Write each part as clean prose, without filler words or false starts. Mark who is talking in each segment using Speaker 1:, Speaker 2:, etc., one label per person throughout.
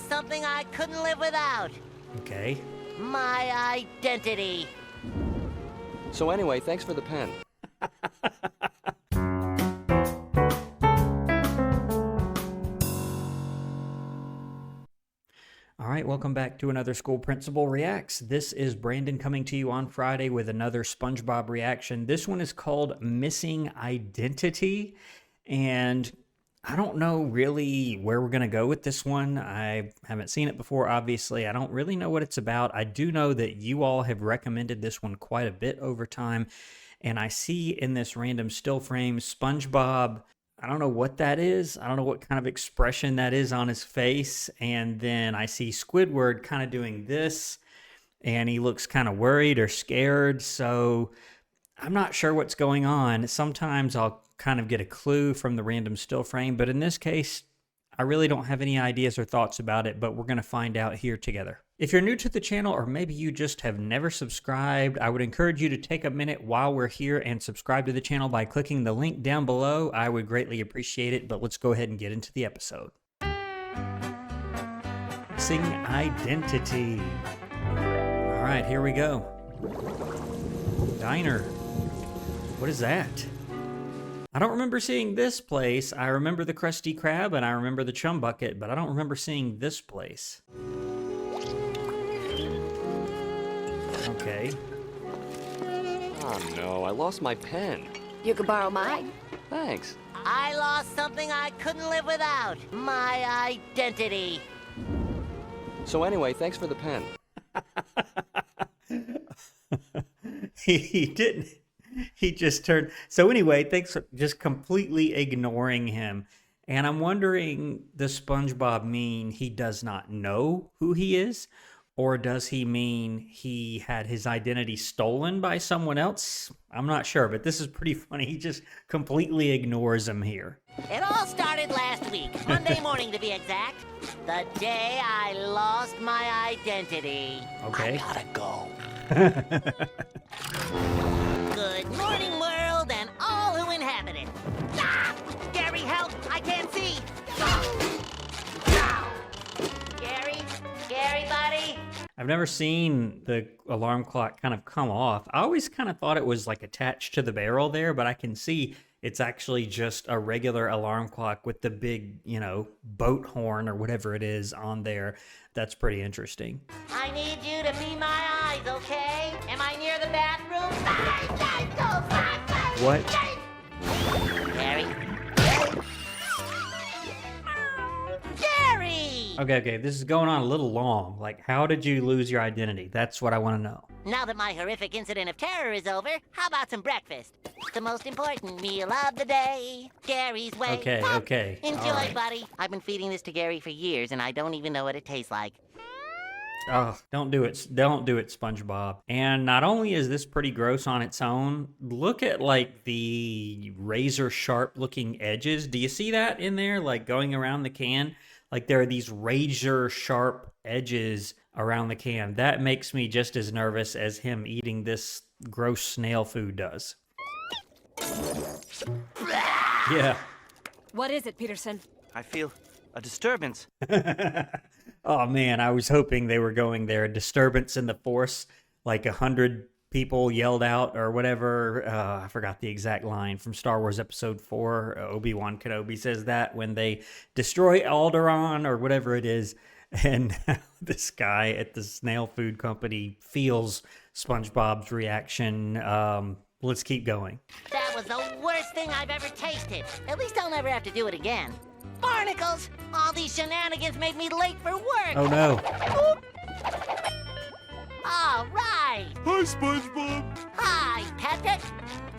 Speaker 1: lost something I couldn't live without.
Speaker 2: Okay.
Speaker 1: My identity.
Speaker 3: So anyway, thanks for the pen.
Speaker 2: All right, welcome back to another School Principal Reacts. This is Brandon coming to you on Friday with another SpongeBob reaction. This one is called Missing Identity, and I don't know really where we're going to go with this one. I haven't seen it before, obviously. I don't really know what it's about. I do know that you all have recommended this one quite a bit over time, and I see in this random still frame SpongeBob. I don't know what that is. I don't know what kind of expression that is on his face. And then I see Squidward kind of doing this, and he looks kind of worried or scared. So I'm not sure what's going on. Sometimes I'll kind of get a clue from the random still frame, but in this case, I really don't have any ideas or thoughts about it, but we're going to find out here together. If you're new to the channel, or maybe you just have never subscribed, I would encourage you to take a minute while we're here and subscribe to the channel by clicking the link down below. I would greatly appreciate it, but let's go ahead and get into the episode. Missing Identity. All right, here we go. Diner. What is that? I don't remember seeing this place. I remember the Krusty Krab and I remember the Chum Bucket, but I don't remember seeing this place. Okay.
Speaker 3: Oh no, I lost my pen.
Speaker 4: You can borrow mine.
Speaker 3: Thanks.
Speaker 1: I lost something I couldn't live without. My identity.
Speaker 3: So anyway, thanks for the pen.
Speaker 2: He didn't. He just turned. So anyway, thanks for just completely ignoring him. And I'm wondering, does SpongeBob mean he does not know who he is? Or does he mean he had his identity stolen by someone else? I'm not sure, but this is pretty funny. He just completely ignores him here.
Speaker 1: It all started last week, Monday morning to be exact. The day I lost my identity.
Speaker 2: Okay.
Speaker 1: I gotta go. Good morning, world, and all who inhabit it. Ah! Gary, help! I can't see! Gary, buddy?
Speaker 2: I've never seen the alarm clock kind of come off. I always kind of thought it was like attached to the barrel there, but I can see it's actually just a regular alarm clock with the big, you know, boat horn or whatever it is on there. That's pretty interesting.
Speaker 1: I need you to be my eyes, okay? Am I near the bathroom?
Speaker 2: What?
Speaker 1: Gary? Gary!
Speaker 2: Okay, this is going on a little long. Like, how did you lose your identity? That's what I want to know.
Speaker 1: Now that my horrific incident of terror is over, how about some breakfast? The most important meal of the day. Gary's way.
Speaker 2: Okay.
Speaker 1: Enjoy,
Speaker 2: All right.
Speaker 1: buddy. I've been feeding this to Gary for years, and I don't even know what it tastes like.
Speaker 2: Oh, don't do it. Don't do it, SpongeBob. And not only is this pretty gross on its own, look at like the razor sharp looking edges. Do you see that in there? Like going around the can? Like there are these razor sharp edges around the can. That makes me just as nervous as him eating this gross snail food does. Yeah.
Speaker 4: What is it, Peterson?
Speaker 5: I feel a disturbance.
Speaker 2: Oh man, I was hoping they were going there. A disturbance in the force, like 100 people yelled out or whatever. I forgot the exact line from Star Wars Episode 4. Obi-Wan Kenobi says that when they destroy Alderaan or whatever it is. And this guy at the snail food company feels SpongeBob's reaction. Let's keep going.
Speaker 1: That was the worst thing I've ever tasted. At least I'll never have to do it again. Barnacles! All these shenanigans made me late for work!
Speaker 2: Oh no.
Speaker 1: All right!
Speaker 5: Hi, SpongeBob.
Speaker 1: Hi, Patrick!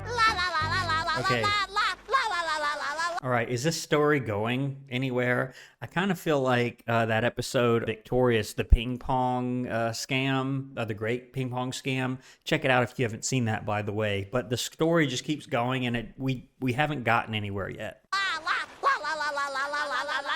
Speaker 1: La la la la la la
Speaker 2: Okay.
Speaker 1: la la la la la la la la.
Speaker 2: All right, is this story going anywhere? I kind of feel like that episode, Victorious, the ping pong scam, the great ping pong scam. Check it out if you haven't seen that, by the way. But the story just keeps going, and we haven't gotten anywhere yet.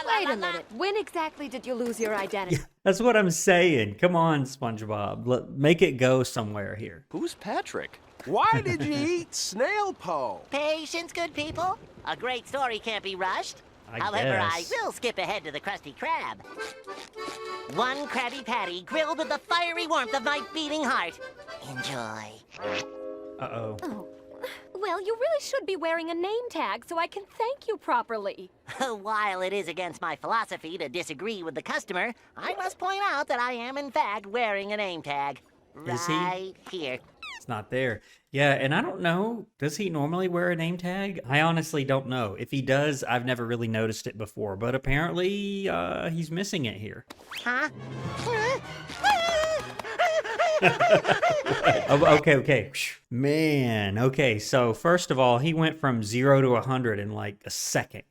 Speaker 4: Wait a minute. When exactly did you lose your identity?
Speaker 2: That's what I'm saying. Come on, SpongeBob. Make it go somewhere here.
Speaker 3: Who's Patrick?
Speaker 6: Why did you eat snail po?
Speaker 1: Patience, good people. A great story can't be rushed. However, I
Speaker 2: guess.
Speaker 1: will skip ahead to the Krusty Krab. One Krabby Patty grilled with the fiery warmth of my beating heart. Enjoy.
Speaker 2: Uh-oh.
Speaker 4: Oh. Well, you really should be wearing a name tag so I can thank you properly.
Speaker 1: While it is against my philosophy to disagree with the customer, I must point out that I am in fact wearing a name tag.
Speaker 2: Is he?
Speaker 1: Right here.
Speaker 2: It's not there. Yeah, and I don't know. Does he normally wear a name tag? I honestly don't know. If he does, I've never really noticed it before, but apparently he's missing it here.
Speaker 1: Huh?
Speaker 2: Oh, okay. Man, okay. So first of all, he went from 0 to 100 in like a second.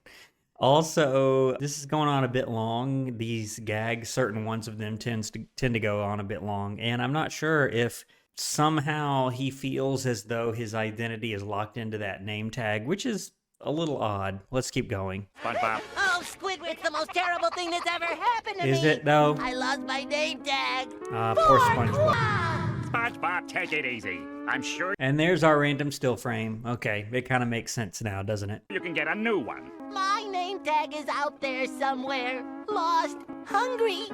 Speaker 2: Also, this is going on a bit long. These gags, certain ones of them tend to go on a bit long, and I'm not sure if somehow he feels as though his identity is locked into that name tag, which is a little odd. Let's keep going.
Speaker 5: SpongeBob.
Speaker 1: Oh, Squidward's the most terrible thing that's ever happened to me.
Speaker 2: Is it though?
Speaker 1: I lost my name tag.
Speaker 2: Poor SpongeBob.
Speaker 5: SpongeBob, take it easy. I'm sure
Speaker 2: And there's our random still frame. Okay, it kind of makes sense now, doesn't it?
Speaker 5: you can get a new one.
Speaker 1: My name tag is out there somewhere. Lost. Hungry.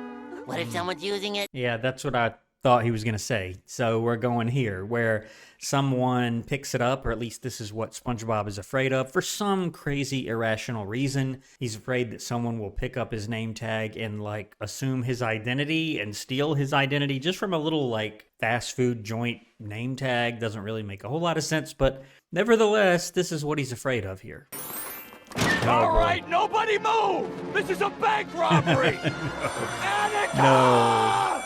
Speaker 1: What if someone's using it?
Speaker 2: Yeah, that's what I thought he was going to say. So we're going here where someone picks it up, or at least this is what SpongeBob is afraid of. For some crazy irrational reason, he's afraid that someone will pick up his name tag and like assume his identity and steal his identity just from a little like fast food joint name tag. Doesn't really make a whole lot of sense, but nevertheless, this is what he's afraid of here.
Speaker 5: All right, nobody move! This is a bank robbery!
Speaker 2: No.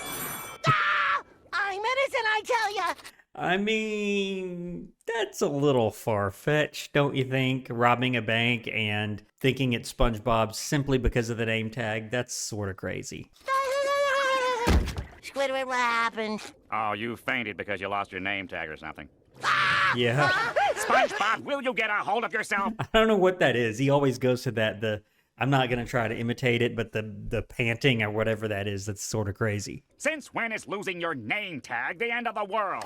Speaker 1: I'm innocent, I tell ya.
Speaker 2: I mean, that's a little far-fetched, don't you think? Robbing a bank and thinking it's SpongeBob simply because of the name tag, that's sort of crazy.
Speaker 1: Squidward, what happened?
Speaker 5: Oh, you fainted because you lost your name tag or something.
Speaker 2: Yeah.
Speaker 5: SpongeBob, will you get a hold of yourself?
Speaker 2: I don't know what that is. He always goes to that, I'm not going to try to imitate it, but the panting or whatever that is, that's sort of crazy.
Speaker 5: Since when is losing your name tag the end of the world?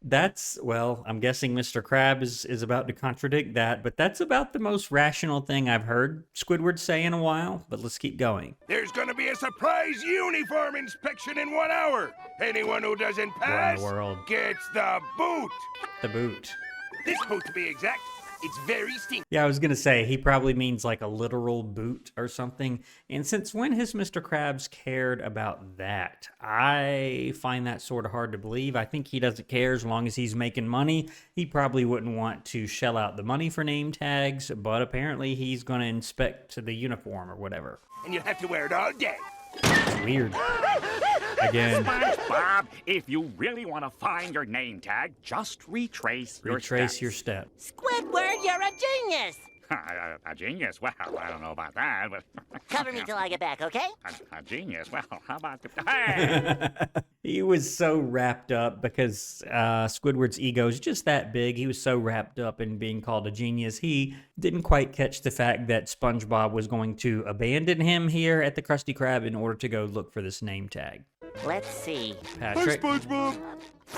Speaker 2: That's, well, I'm guessing Mr. Krab is about to contradict that, but that's about the most rational thing I've heard Squidward say in a while, but let's keep going.
Speaker 6: There's gonna be a surprise uniform inspection in 1 hour. Anyone who doesn't pass
Speaker 2: world.
Speaker 6: gets the boot.
Speaker 2: The boot.
Speaker 6: This boot, to be exact, it's very stinky.
Speaker 2: Yeah, I was going to say, he probably means like a literal boot or something. And since when has Mr. Krabs cared about that? I find that sort of hard to believe. I think he doesn't care as long as he's making money. He probably wouldn't want to shell out the money for name tags, but apparently he's going to inspect the uniform or whatever.
Speaker 6: And you'll have to wear it all day.
Speaker 2: It's weird. Again,
Speaker 5: SpongeBob, if you really want to find your name tag, just retrace your steps.
Speaker 1: Squidward, you're a genius.
Speaker 5: A genius? Well, I don't know about that, but...
Speaker 1: Cover me till I get back, okay?
Speaker 5: A genius? Well, how about the... Hey!
Speaker 2: He was so wrapped up because Squidward's ego is just that big. He was so wrapped up in being called a genius. He didn't quite catch the fact that SpongeBob was going to abandon him here at the Krusty Krab in order to go look for this name tag.
Speaker 1: Let's see.
Speaker 2: Patrick?
Speaker 6: Hi, SpongeBob.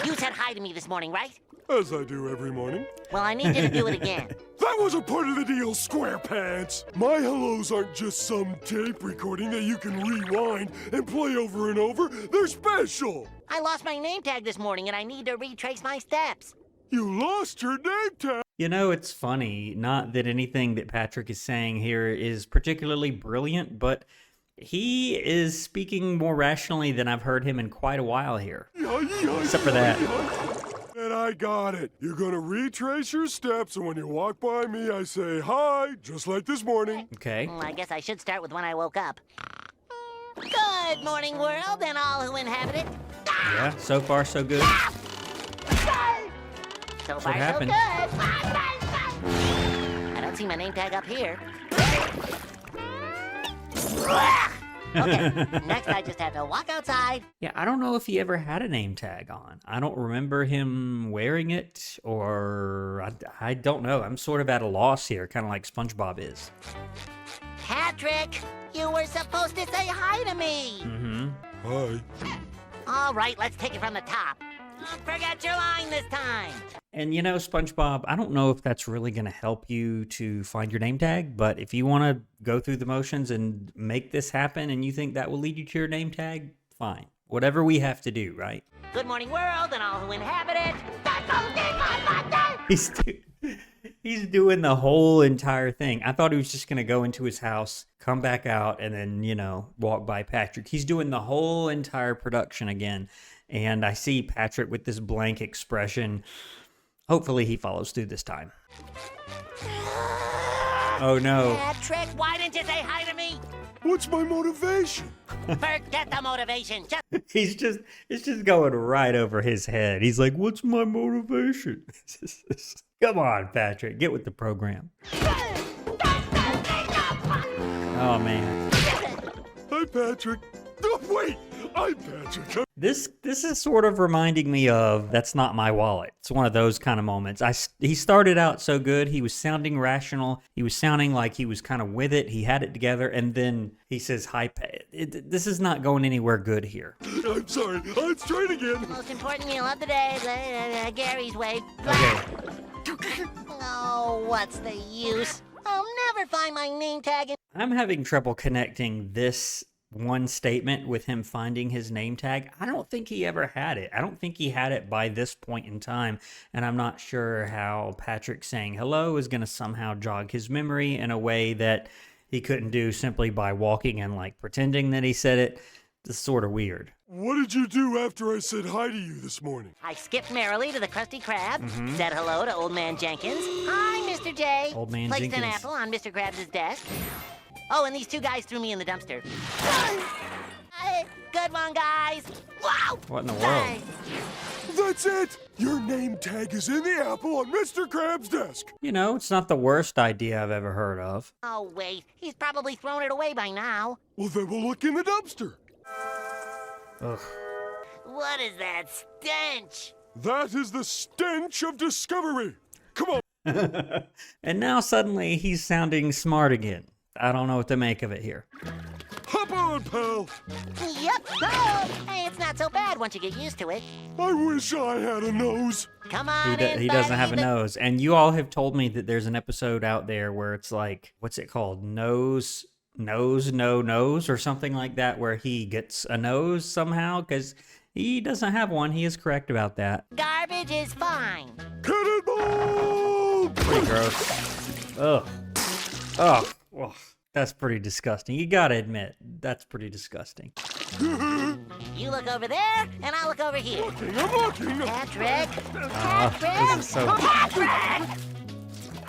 Speaker 1: You said hi to me this morning, right?
Speaker 6: As I do every morning.
Speaker 1: Well, I need you to do it again.
Speaker 6: That wasn't part of the deal, SquarePants. My hellos aren't just some tape recording that you can rewind and play over and over. They're special.
Speaker 1: I lost my name tag this morning, and I need to retrace my steps.
Speaker 6: You lost your name tag.
Speaker 2: You know, it's funny. Not that anything that Patrick is saying here is particularly brilliant, but he is speaking more rationally than I've heard him in quite a while here. Except for that.
Speaker 6: And I got it. You're gonna retrace your steps, and when you walk by me, I say hi, just like this morning.
Speaker 2: Okay.
Speaker 1: I guess I should start with when I woke up. Good morning, world, and all who inhabit it.
Speaker 2: Yeah, so far so good.
Speaker 1: So
Speaker 2: what
Speaker 1: far, so
Speaker 2: happened.
Speaker 1: good. I don't see my name tag up here. Okay, next I just have to walk outside.
Speaker 2: Yeah, I don't know if he ever had a name tag on. I don't remember him wearing it, or I don't know. I'm sort of at a loss here, kind of like SpongeBob is.
Speaker 1: Patrick, you were supposed to say hi to me.
Speaker 2: Mm-hmm.
Speaker 6: Hi.
Speaker 1: All right, let's take it from the top. Don't forget your line this time.
Speaker 2: And you know, SpongeBob, I don't know if that's really going to help you to find your name tag, but if you want to go through the motions and make this happen and you think that will lead you to your name tag, fine. Whatever we have to do, right?
Speaker 1: Good morning, world, and all who inhabit it.
Speaker 2: He's doing the whole entire thing. I thought he was just going to go into his house, come back out, and then, you know, walk by Patrick. He's doing the whole entire production again. And I see Patrick with this blank expression. Hopefully he follows through this time. Oh no.
Speaker 1: Patrick, why didn't you say hi to me?
Speaker 6: What's my motivation?
Speaker 1: Forget the motivation. Just
Speaker 2: It's just going right over his head. He's like, what's my motivation? Come on, Patrick, get with the program. Oh man.
Speaker 6: Hi, Patrick. Oh, wait! I'm Patrick.
Speaker 2: This is sort of reminding me of That's Not My Wallet. It's one of those kind of moments. He started out so good. He was sounding rational. He was sounding like he was kind of with it. He had it together. And then he says, hi, this is not going anywhere good here.
Speaker 6: I'm sorry. Let's try it again.
Speaker 1: most important meal of the day, Gary's way.
Speaker 2: Okay.
Speaker 1: Oh, what's the use? I'll never find my name tag.
Speaker 2: I'm having trouble connecting this one statement with him finding his name tag. I don't think he ever had it. I don't think he had it by this point in time, and I'm not sure how Patrick saying hello is going to somehow jog his memory in a way that he couldn't do simply by walking and like pretending that he said it. It's sort of weird.
Speaker 6: What did you do after I said hi to you this morning?
Speaker 1: I skipped merrily to the Krusty Krab, said hello to Old Man Jenkins. Hi, Mr. J.
Speaker 2: Old Man
Speaker 1: Placed
Speaker 2: Jenkins.
Speaker 1: an apple on Mr. Krabs' desk. Oh, and these two guys threw me in the dumpster. Good one, guys. Wow!
Speaker 2: What in the world?
Speaker 6: That's it! Your name tag is in the apple on Mr. Krab's desk.
Speaker 2: You know, it's not the worst idea I've ever heard of.
Speaker 1: Oh, wait. He's probably thrown it away by now.
Speaker 6: Well, then we'll look in the dumpster.
Speaker 2: Ugh.
Speaker 1: What is that stench?
Speaker 6: That is the stench of discovery. Come on.
Speaker 2: And now suddenly he's sounding smart again. I don't know what to make of it here.
Speaker 6: Hop on, pal.
Speaker 1: Yep. Oh, hey, it's not so bad once you get used to it.
Speaker 6: I wish I had a nose.
Speaker 1: Come on in,
Speaker 2: He doesn't have a
Speaker 1: buddy.
Speaker 2: nose. And you all have told me that there's an episode out there where it's like, what's it called? No nose or something like that, where he gets a nose somehow because he doesn't have one. He is correct about that.
Speaker 1: Garbage is fine.
Speaker 6: Cannonball!
Speaker 2: Pretty gross. Ugh. Ugh. Ugh. That's pretty disgusting. You gotta admit, that's pretty disgusting.
Speaker 1: You look over there, and I'll look over here.
Speaker 6: I'm looking.
Speaker 1: Patrick!
Speaker 2: This is so...
Speaker 1: Patrick!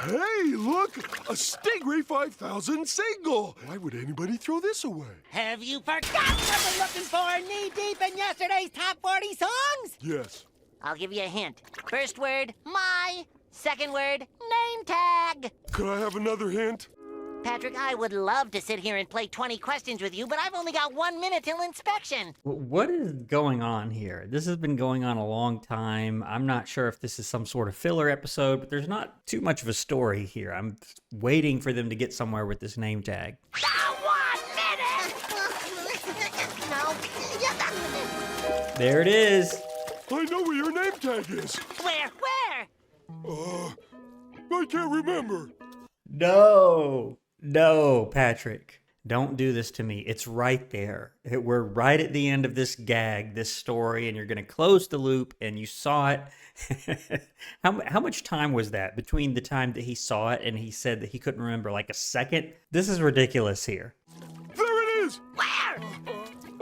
Speaker 6: Hey, look! A Stingray 5000 single! Why would anybody throw this away?
Speaker 1: Have you forgotten what we're looking for knee-deep in yesterday's top 40 songs?
Speaker 6: Yes.
Speaker 1: I'll give you a hint. First word, my. Second word, name tag.
Speaker 6: Could I have another hint?
Speaker 1: Patrick, I would love to sit here and play 20 questions with you, but I've only got 1 minute till inspection.
Speaker 2: What is going on here? This has been going on a long time. I'm not sure if this is some sort of filler episode, but there's not too much of a story here. I'm waiting for them to get somewhere with this name tag.
Speaker 1: 1 minute! No.
Speaker 2: There it is.
Speaker 6: I know where your name tag is.
Speaker 1: Where?
Speaker 6: I can't remember.
Speaker 2: No, Patrick. Don't do this to me. It's right there. We're right at the end of this gag, this story, and you're going to close the loop, and you saw it. How much time was that between the time that he saw it and he said that he couldn't remember, like a second? This is ridiculous here.
Speaker 6: There it is!
Speaker 1: Where?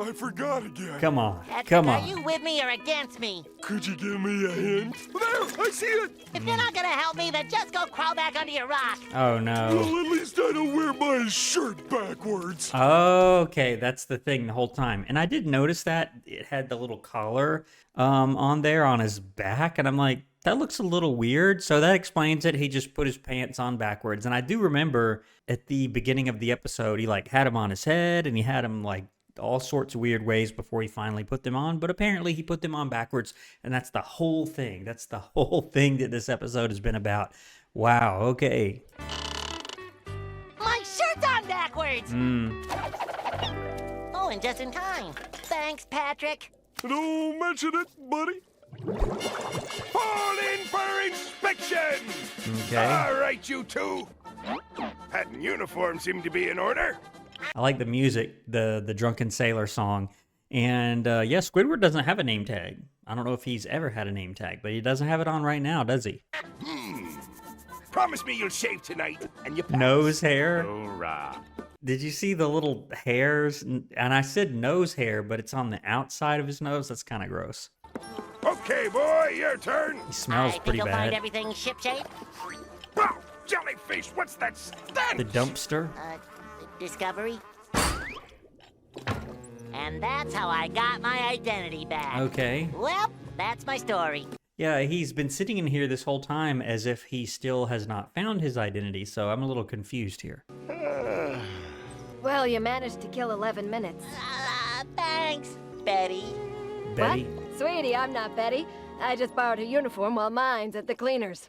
Speaker 6: I forgot again.
Speaker 2: Come on.
Speaker 1: Patrick,
Speaker 2: Come
Speaker 1: are
Speaker 2: on.
Speaker 1: you with me or against me?
Speaker 6: Could you give me a hint? There! I see it!
Speaker 1: If you're not gonna help me, then just go crawl back under your rock.
Speaker 2: Oh, no.
Speaker 6: Well, at least I don't wear my shirt backwards.
Speaker 2: Okay, that's the thing the whole time. And I did notice that it had the little collar on there on his back, and I'm like, that looks a little weird. So that explains it. He just put his pants on backwards. And I do remember at the beginning of the episode, he like had him on his head and he had him like all sorts of weird ways before he finally put them on, but apparently he put them on backwards, and that's the whole thing. That's the whole thing that this episode has been about. Wow, okay.
Speaker 1: My shirt's on backwards! Oh, and just in time. Thanks, Patrick.
Speaker 6: Don't mention it, buddy.
Speaker 7: Pull in for inspection!
Speaker 2: Okay.
Speaker 7: All right, you two. Hat and uniform seem to be in order.
Speaker 2: I like the music, the Drunken Sailor song. And yeah, Squidward doesn't have a name tag. I don't know if he's ever had a name tag, but he doesn't have it on right now, does he?
Speaker 7: Promise me you'll shave tonight and you pass.
Speaker 2: Nose hair.
Speaker 5: Hoorah.
Speaker 2: Did you see the little hairs? And I said nose hair, but it's on the outside of his nose. That's kind of gross.
Speaker 7: Okay, boy, your turn.
Speaker 2: He smells
Speaker 1: I think
Speaker 2: pretty
Speaker 1: you'll find
Speaker 2: bad.
Speaker 1: everything shipshape.
Speaker 7: Wow, jellyfish, what's that stench?
Speaker 2: The dumpster.
Speaker 1: Discovery. And that's how I got my identity back.
Speaker 2: Okay.
Speaker 1: Well, that's my story.
Speaker 2: Yeah, he's been sitting in here this whole time as if he still has not found his identity, so I'm a little confused here.
Speaker 4: Well, you managed to kill 11 minutes.
Speaker 1: Thanks, Betty.
Speaker 2: Betty?
Speaker 4: What? Sweetie, I'm not Betty. I just borrowed her uniform while mine's at the cleaners.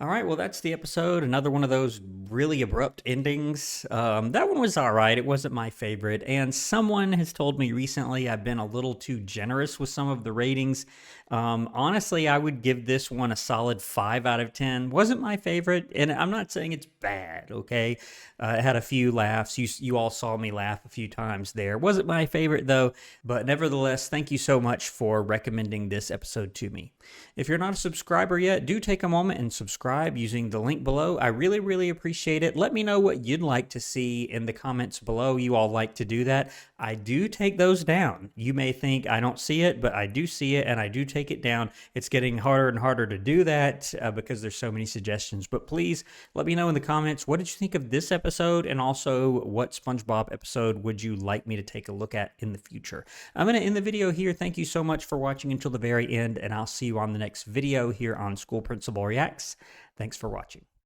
Speaker 2: All right, well, that's the episode. Another one of those really abrupt endings. That one was all right. It wasn't my favorite. And someone has told me recently I've been a little too generous with some of the ratings. Honestly, I would give this one a solid 5 out of 10. Wasn't my favorite, and I'm not saying it's bad, okay? It had a few laughs. You all saw me laugh a few times there. Wasn't my favorite, though, but nevertheless, thank you so much for recommending this episode to me. If you're not a subscriber yet, do take a moment and subscribe using the link below. I really, really appreciate it. Let me know what you'd like to see in the comments below. You all like to do that. I do take those down. You may think I don't see it, but I do see it, and I do take it down. It's getting harder and harder to do that because there's so many suggestions. But please let me know in the comments, what did you think of this episode, and also what SpongeBob episode would you like me to take a look at in the future? I'm going to end the video here. Thank you so much for watching until the very end, and I'll see you on the next video here on School Principal Reacts. Thanks for watching.